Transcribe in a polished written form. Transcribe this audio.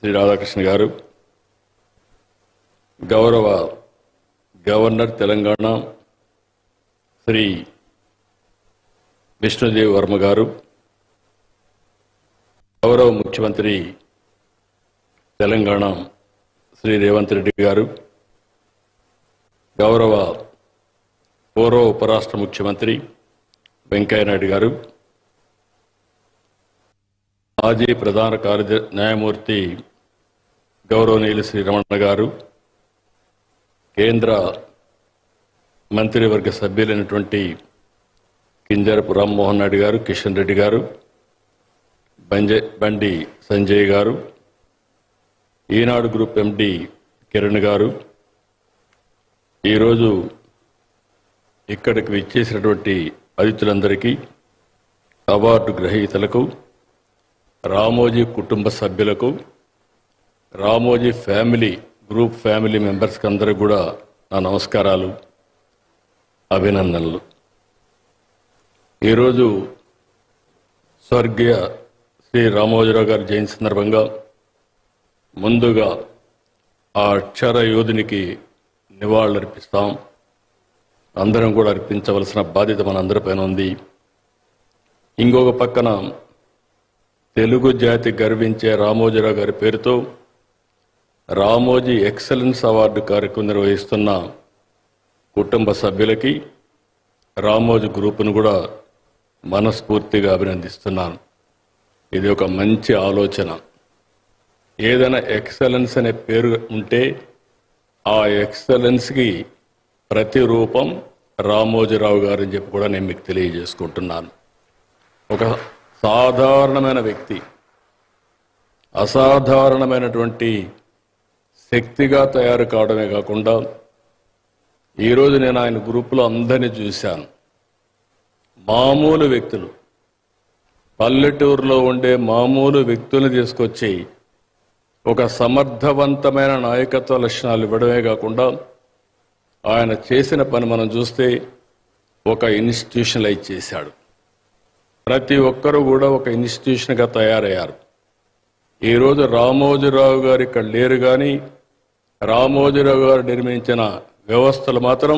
శ్రీ రాధాకృష్ణ గారు, గౌరవ గవర్నర్ తెలంగాణ శ్రీ విష్ణుదేవ్ వర్మ గారు, గౌరవ ముఖ్యమంత్రి తెలంగాణ శ్రీ రేవంత్ రెడ్డి గారు, గౌరవ పూర్వ ఉపరాష్ట్ర ముఖ్యమంత్రి వెంకయ్య నాయుడు గారు, మాజీ ప్రధాన న్యాయమూర్తి గౌరవనీయులు శ్రీ రమణ గారు, కేంద్ర మంత్రివర్గ సభ్యులైనటువంటి కింజరపు రామ్మోహన్ నాయుడు గారు, కిషన్ రెడ్డి గారు, బండి సంజయ్ గారు, ఈనాడు గ్రూప్ ఎండి కిరణ్ గారు, ఈరోజు ఇక్కడికి విచ్చేసినటువంటి అతిథులందరికీ, అవార్డు గ్రహీతలకు, రామోజీ కుటుంబ సభ్యులకు, రామోజీ గ్రూప్ ఫ్యామిలీ మెంబర్స్కి అందరికీ కూడా నా నమస్కారాలు, అభినందనలు. ఈరోజు స్వర్గీయ శ్రీ రామోజీరావు గారి జయంతి సందర్భంగా ముందుగా ఆ అక్షర యోధునికి నివాళులర్పిస్తాం. అందరం కూడా అర్పించవలసిన బాధ్యత మనందరిపైన ఉంది. ఇంకొక పక్కన తెలుగు జాతి గర్వించే రామోజీరావు గారి పేరుతో రామోజీ ఎక్సలెన్స్ అవార్డు కార్యక్రమం నిర్వహిస్తున్న కుటుంబ సభ్యులకి, రామోజీ గ్రూపును కూడా మనస్ఫూర్తిగా అభినందిస్తున్నాను. ఇది ఒక మంచి ఆలోచన. ఏదైనా ఎక్సలెన్స్ అనే పేరు ఉంటే ఆ ఎక్సలెన్స్కి ప్రతిరూపం రామోజీరావు గారని చెప్పి కూడా నేను మీకు తెలియజేసుకుంటున్నాను. ఒక సాధారణమైన వ్యక్తి అసాధారణమైనటువంటి శక్తిగా తయారు కావడమే కాకుండా ఈరోజు నేను ఆయన గ్రూపులో అందరినీ చూశాను. మామూలు వ్యక్తులు, పల్లెటూరులో ఉండే మామూలు వ్యక్తులను తీసుకొచ్చి ఒక సమర్థవంతమైన నాయకత్వ లక్షణాలు ఇవ్వడమే కాకుండా ఆయన చేసిన పని మనం చూస్తే ఒక ఇన్స్టిట్యూషనలైజ్ చేశాడు. ప్రతి ఒక్కరూ కూడా ఒక ఇన్స్టిట్యూషన్గా తయారయ్యారు. ఈరోజు రామోజీరావు గారు ఇక్కడ లేరు, కానీ రామోజీరావు గారు నిర్మించిన వ్యవస్థలు మాత్రం